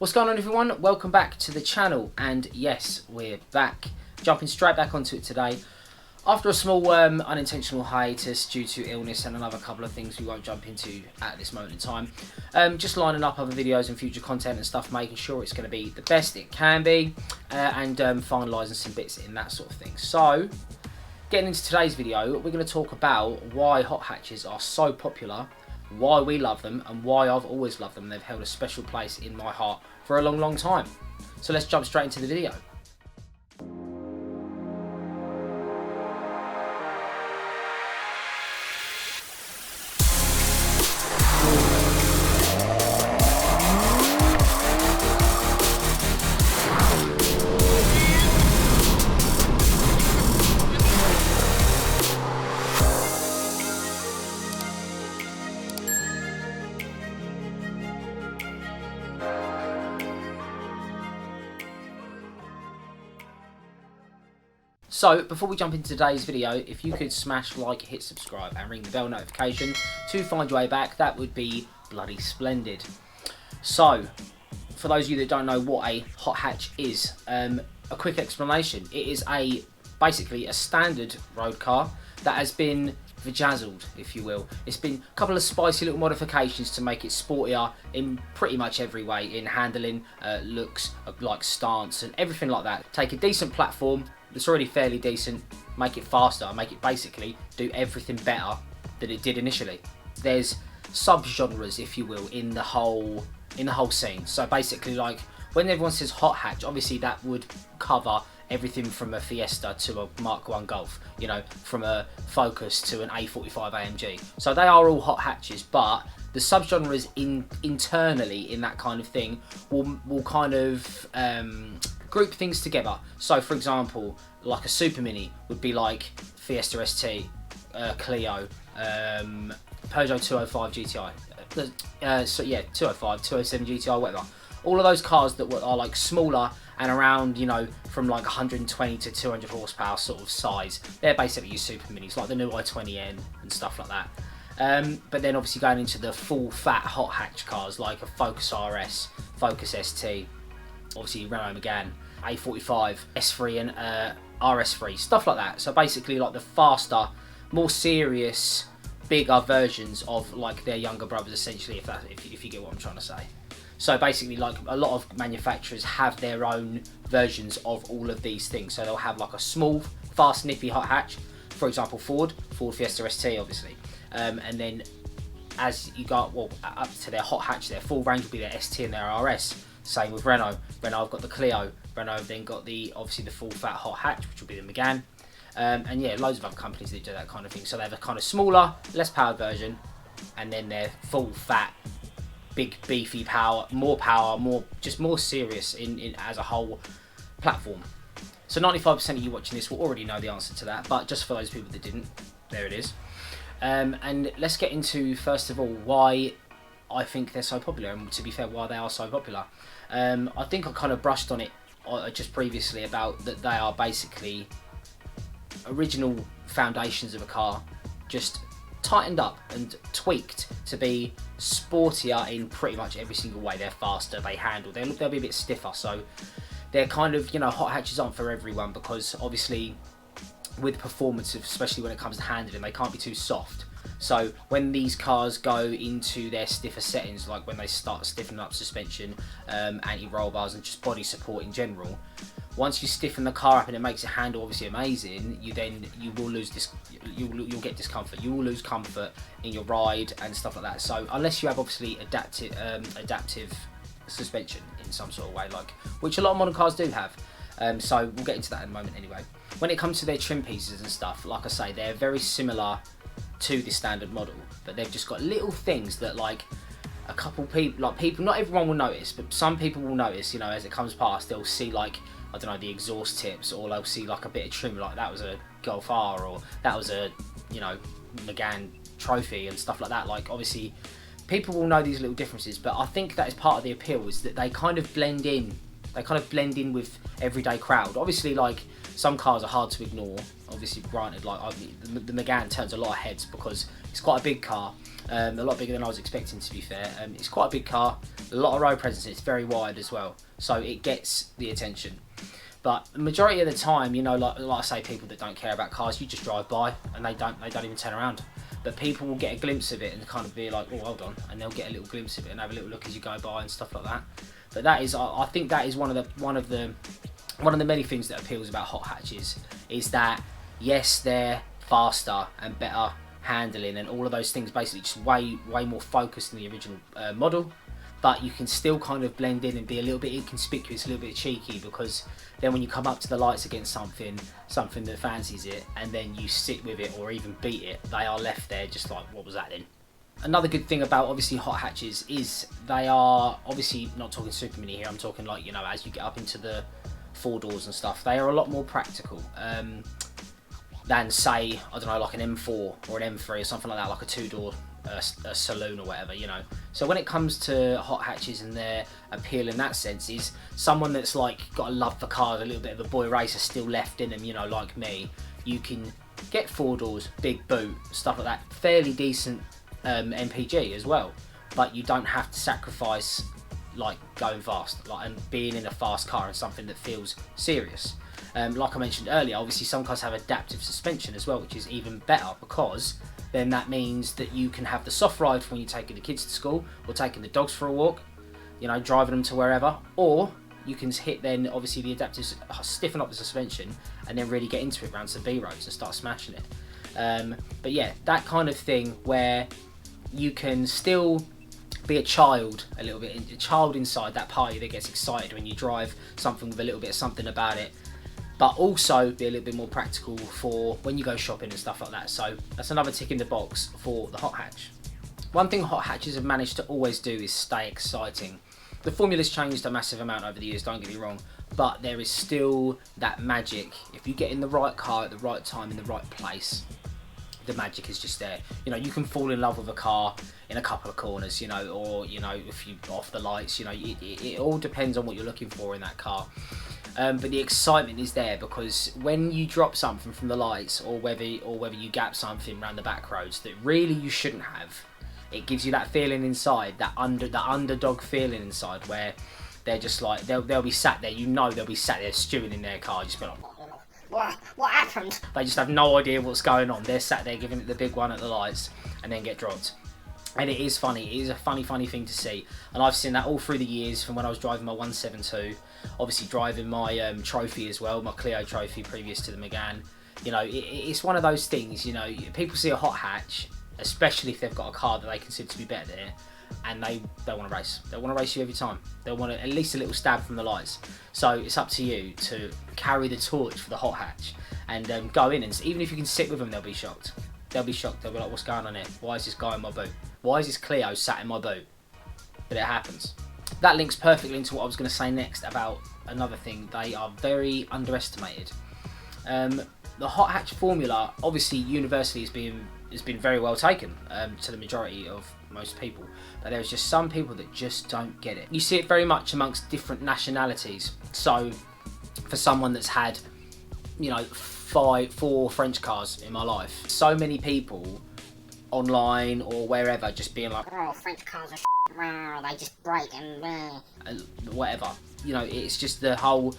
What's going on, everyone? Welcome back to the channel, and yes, we're back. Jumping straight back onto it today. After a small unintentional hiatus due to illness and another couple of things we won't jump into at this moment in time. Just lining up other videos and future content and stuff, making sure it's going to be the best it can be, and finalising some bits in that sort of thing. So, getting into today's video, we're going to talk about why Hothatches are so popular, why we love them, and why I've always loved them. They've held a special place in my heart for a long time. So let's jump straight into the video. So, before we jump into today's video, if you could smash like, hit subscribe and ring the bell notification to find your way back, that would be bloody splendid. So, for those of you that don't know what a Hothatch is, a quick explanation. It is basically a standard road car that has been vajazzled, if you will. It's been a couple of spicy little modifications to make it sportier in pretty much every way, in handling, looks, like stance and everything like that. Take a decent platform that's already fairly decent, make it faster, make it basically do everything better than it did initially. There's sub-genres, if you will, in the whole scene. So basically, like, when everyone says Hothatch, obviously that would cover everything from a Fiesta to a Mark 1 Golf, you know, from a Focus to an A45 AMG. So they are all Hothatches, but the subgenres internally in that kind of thing will kind of group things together. So for example, like a Super Mini would be like Fiesta ST, Clio, Peugeot 205 GTI, so yeah, 205, 207 GTI, whatever. All of those cars that are like smaller and around, you know, from like 120 to 200 horsepower sort of size. They're basically your Super Minis, like the new i20N and stuff like that. But then obviously going into the full fat Hothatch cars like a Focus RS, Focus ST, obviously Renault Megane, A45, S3 and RS3, stuff like that. So basically like the faster, more serious, bigger versions of like their younger brothers, essentially, if you get what I'm trying to say. So basically, like, a lot of manufacturers have their own versions of all of these things. So they'll have like a small, fast, nippy Hothatch, for example Ford Fiesta ST, obviously. And then as you go up to their Hothatch, their full range will be their ST and their RS. Same with Renault. Renault have got the Clio. Renault have then got obviously the full fat Hothatch, which will be the Megane. And yeah, loads of other companies that do that kind of thing. So they have a kind of smaller, less powered version, and then their full fat, big beefy power, just more serious in as a whole platform. So 95% of you watching this will already know the answer to that, but just for those people that didn't, there it is. And let's get into, first of all, why I think they're so popular, and to be fair, why they are so popular. I think I kind of brushed on it just previously about that they are basically original foundations of a car, just tightened up and tweaked to be sportier in pretty much every single way. They're faster, they handle, they'll be a bit stiffer, so they're kind of, you know, Hothatches aren't for everyone, because obviously with performance, especially when it comes to handling, they can't be too soft. So when these cars go into their stiffer settings, like when they start stiffening up suspension, anti-roll bars and just body support in general, once you stiffen the car up and it makes it handle obviously amazing, you will lose you'll get discomfort. You will lose comfort in your ride and stuff like that. So unless you have obviously adaptive suspension in some sort of way, like which a lot of modern cars do have. So we'll get into that in a moment anyway. When it comes to their trim pieces and stuff, like I say, they're very similar to the standard model, but they've just got little things that, like, a couple people, not everyone will notice, but some people will notice, you know, as it comes past, they'll see, like, I don't know, the exhaust tips, or they'll see like a bit of trim, like that was a Golf R, or that was a, you know, Megane Trophy and stuff like that. Like, obviously people will know these little differences, but I think that is part of the appeal, is that they kind of blend in with everyday crowd. Obviously, like, some cars are hard to ignore, obviously, granted, like the Megane turns a lot of heads because It's quite a big car, a lot bigger than I was expecting, to be fair. It's quite a big car, a lot of road presence. It's very wide as well, so it gets the attention. But the majority of the time, you know, like I say, people that don't care about cars, you just drive by and they don't even turn around. But people will get a glimpse of it and kind of be like, oh, hold on, and they'll get a little glimpse of it and have a little look as you go by and stuff like that. But that is, I think that is one of the many things that appeals about Hothatches, is that yes, they're faster and better handling and all of those things, basically just way more focused than the original model. But you can still kind of blend in and be a little bit inconspicuous, a little bit cheeky, because then when you come up to the lights against something that fancies it, and then you sit with it or even beat it, they are left there just like, what was that then? Another good thing about obviously Hothatches is they are, obviously not talking super mini here, I'm talking like, you know, as you get up into the 4 doors and stuff, they are a lot more practical than, say, I don't know, like an M4 or an M3 or something like that, like a 2-door a saloon or whatever, you know. So when it comes to Hothatches and their appeal in that sense, is someone that's like got a love for cars, a little bit of a boy racer still left in them, you know, like me, you can get 4 doors, big boot, stuff like that, fairly decent MPG as well, but you don't have to sacrifice like going fast, like, and being in a fast car and something that feels serious. Like I mentioned earlier, obviously some cars have adaptive suspension as well, which is even better, because then that means that you can have the soft ride for when you're taking the kids to school or taking the dogs for a walk, you know, driving them to wherever, or you can hit then obviously the adaptive, stiffen up the suspension and then really get into it around some B roads and start smashing it. But yeah, that kind of thing where you can still be a child a little bit, a child inside that party that gets excited when you drive something with a little bit of something about it, but also be a little bit more practical for when you go shopping and stuff like that. So that's another tick in the box for the Hothatch. One thing Hothatches have managed to always do is stay exciting. The formula's changed a massive amount over the years, don't get me wrong, but there is still that magic. If you get in the right car at the right time in the right place, the magic is just there. You know, you can fall in love with a car in a couple of corners, you know, or, you know, if you off the lights, you know, it all depends on what you're looking for in that car. But the excitement is there, because when you drop something from the lights, or whether you gap something around the back roads that really you shouldn't have, it gives you that feeling inside, that underdog feeling inside, where they're just like, they'll be sat there, you know, they'll be sat there stewing in their car, just be like, what happened? They just have no idea what's going on. They're sat there giving it the big one at the lights and then get dropped. And it is funny. It is a funny thing to see. And I've seen that all through the years, from when I was driving my 172, obviously driving my trophy as well, my Clio trophy previous to the Megane. You know, it's one of those things, you know, people see a Hothatch, especially if they've got a car that they consider to be better there, and they want to race. They want to race you every time. They want at least a little stab from the lights. So it's up to you to carry the torch for the Hothatch and go in, and even if you can sit with them, they'll be shocked. They'll be shocked. They'll be like, what's going on here? Why is this guy in my boot? Why is this Clio sat in my boot? But it happens. That links perfectly into what I was going to say next about another thing. They are very underestimated. The Hothatch formula, obviously, universally has been very well taken to the majority of most people, but there's just some people that just don't get it. You see it very much amongst different nationalities. So for someone that's had, you know, 4 French cars in my life, so many people online or wherever just being like, oh, French cars are shit, wow, they just break and whatever, you know, it's just the whole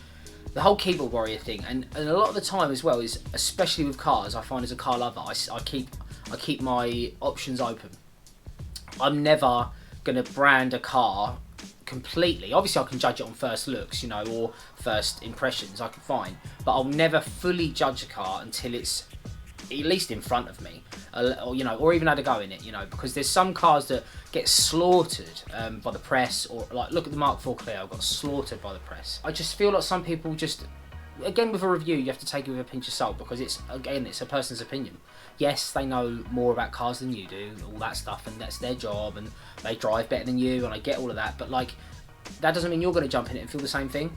keyboard warrior thing. And a lot of the time as well, is especially with cars, I find as a car lover, I keep my options open. I'm never going to brand a car completely. Obviously I can judge it on first looks, you know, or first impressions, I can find, but I'll never fully judge a car until it's at least in front of me, or, you know, or even had a go in it, you know, because there's some cars that get slaughtered by the press, or like, look at the Mark IV Clio, got slaughtered by the press. I just feel like some people just, again, with a review, you have to take it with a pinch of salt, because it's a person's opinion. Yes, they know more about cars than you do, all that stuff, and that's their job, and they drive better than you, and I get all of that, but like, that doesn't mean you're going to jump in it and feel the same thing,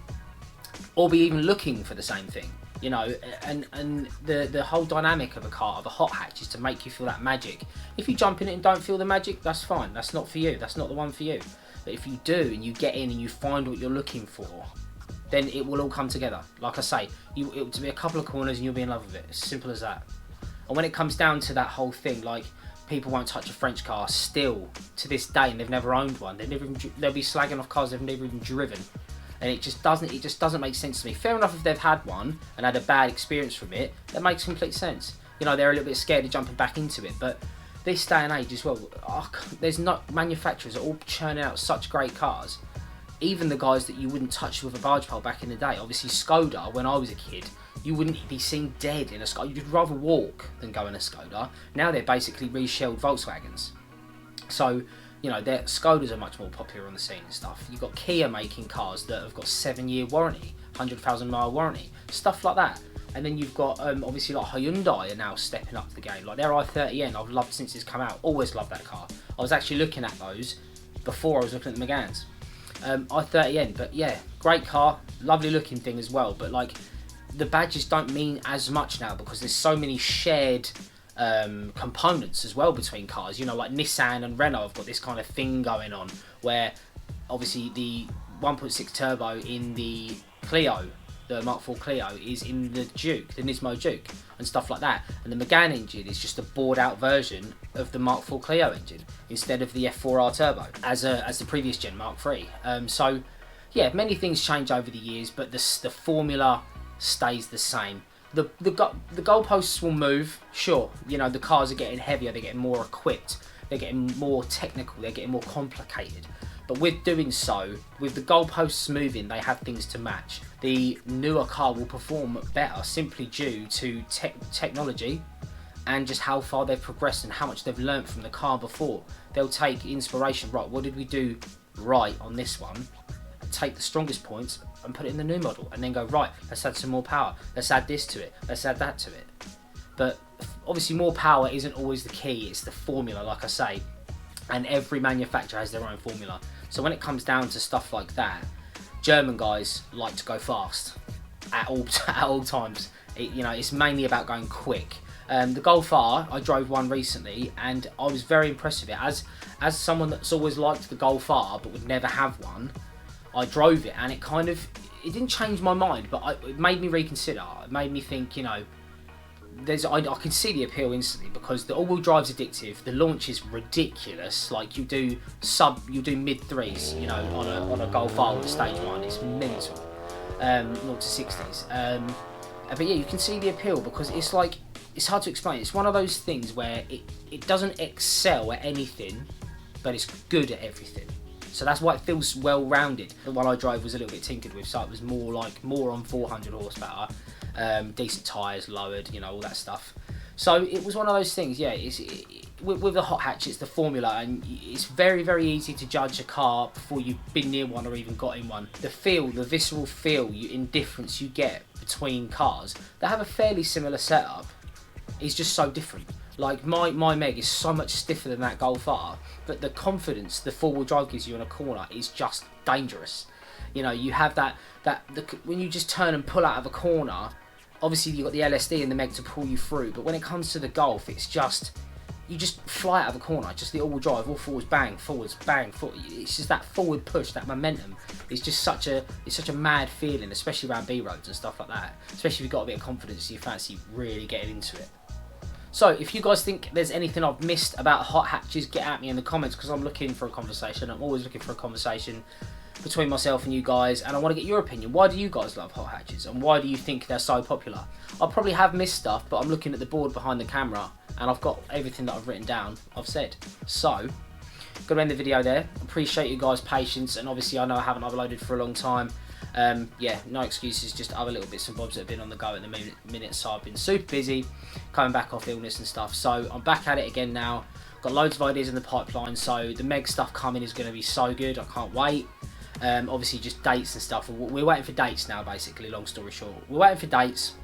or be even looking for the same thing, you know. And the whole dynamic of a car, of a Hothatch, is to make you feel that magic. If you jump in it and don't feel the magic, that's fine, that's not for you, that's not the one for you. But if you do, and you get in and you find what you're looking for, then it will all come together. Like I say, it will be a couple of corners and you'll be in love with it. As simple as that. And when it comes down to that whole thing, like, people won't touch a French car still to this day, and they've never owned one. They'll be slagging off cars they've never even driven, and it just doesn't make sense to me. Fair enough if they've had one and had a bad experience from it, that makes complete sense. You know, they're a little bit scared of jumping back into it, but this day and age as well, there's not manufacturers are all churning out such great cars. Even the guys that you wouldn't touch with a barge pole back in the day. Obviously Skoda, when I was a kid, you wouldn't be seen dead in a Skoda. You'd rather walk than go in a Skoda. Now they're basically reshelled Volkswagens. So, you know, Skodas are much more popular on the scene and stuff. You've got Kia making cars that have got 7-year warranty, 100,000 mile warranty, stuff like that. And then you've got, obviously, like Hyundai are now stepping up the game. Like their i30N, I've loved since it's come out. Always loved that car. I was actually looking at those before I was looking at the Megans. i30N, but yeah, great car, lovely looking thing as well. But like, the badges don't mean as much now because there's so many shared components as well between cars. You know, like Nissan and Renault have got this kind of thing going on where obviously the 1.6 turbo in the Clio, the Mark IV Clio, is in the Duke, the Nismo Duke, and stuff like that. And the Megane engine is just a bored out version of the Mark IV Clio engine instead of the F4R turbo as the previous gen Mark III. So yeah, many things change over the years, but the formula stays the same. The goalposts will move, sure. You know, the cars are getting heavier, they're getting more equipped, they're getting more technical, they're getting more complicated. But with doing so, with the goalposts moving, they have things to match. The newer car will perform better simply due to technology and just how far they've progressed and how much they've learnt from the car before. They'll take inspiration, right, what did we do right on this one? Take the strongest points and put it in the new model, and then go, right, let's add some more power, let's add this to it, let's add that to it. But obviously more power isn't always the key, it's the formula, like I say, and every manufacturer has their own formula. So when it comes down to stuff like that, German guys like to go fast at all times. You know, it's mainly about going quick. The Golf R, I drove one recently and I was very impressed with it. As someone that's always liked the Golf R but would never have one, I drove it and it didn't change my mind, but it made me reconsider. It made me think, you know, I can see the appeal instantly because the all-wheel drive's addictive. The launch is ridiculous. Like you do mid threes, you know, on a Golf R with a stage 1. It's mental. 0 to 60s. But yeah, you can see the appeal because it's like, it's hard to explain. It's one of those things where it doesn't excel at anything, but it's good at everything. So that's why it feels well-rounded. The one I drove was a little bit tinkered with, so it was more on 400 horsepower. Decent tyres, lowered, you know, all that stuff. So it was one of those things, yeah, with the Hothatch, it's the formula, and it's very, very easy to judge a car before you've been near one or even got in one. The feel, the visceral feel, indifference you get between cars that have a fairly similar setup is just so different. Like my Meg is so much stiffer than that Golf R, but the confidence the four-wheel drive gives you in a corner is just dangerous. You know, you have that when you just turn and pull out of a corner. Obviously, you've got the LSD and the Meg to pull you through, but when it comes to the Golf, it's just, you just fly out of a corner, just the all-wheel drive, all forwards, bang, forwards, bang, forward. It's just that forward push, that momentum. It's just such a mad feeling, especially around B roads and stuff like that. Especially if you've got a bit of confidence, you fancy really getting into it. So, if you guys think there's anything I've missed about Hothatches, get at me in the comments, because I'm looking for a conversation. I'm always looking for a conversation between myself and you guys, and I want to get your opinion. Why do you guys love Hothatches, and why do you think they're so popular? I probably have missed stuff, but I'm looking at the board behind the camera, and I've got everything that I've written down, I've said. So, gonna end the video there. Appreciate you guys' patience, and obviously I know I haven't uploaded for a long time. Yeah, no excuses, just other little bits and bobs that have been on the go at the minute, so I've been super busy, coming back off illness and stuff, so I'm back at it again now. Got loads of ideas in the pipeline, so the Meg stuff coming is going to be so good, I can't wait. Obviously just dates and stuff, we're waiting for dates now basically, long story short. We're waiting for dates,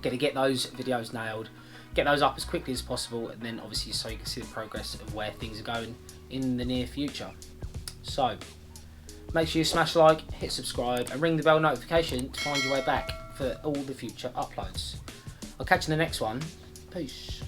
gonna get those videos nailed, get those up as quickly as possible, and then obviously so you can see the progress of where things are going in the near future. So, make sure you smash like, hit subscribe, and ring the bell notification to find your way back for all the future uploads. I'll catch you in the next one. Peace.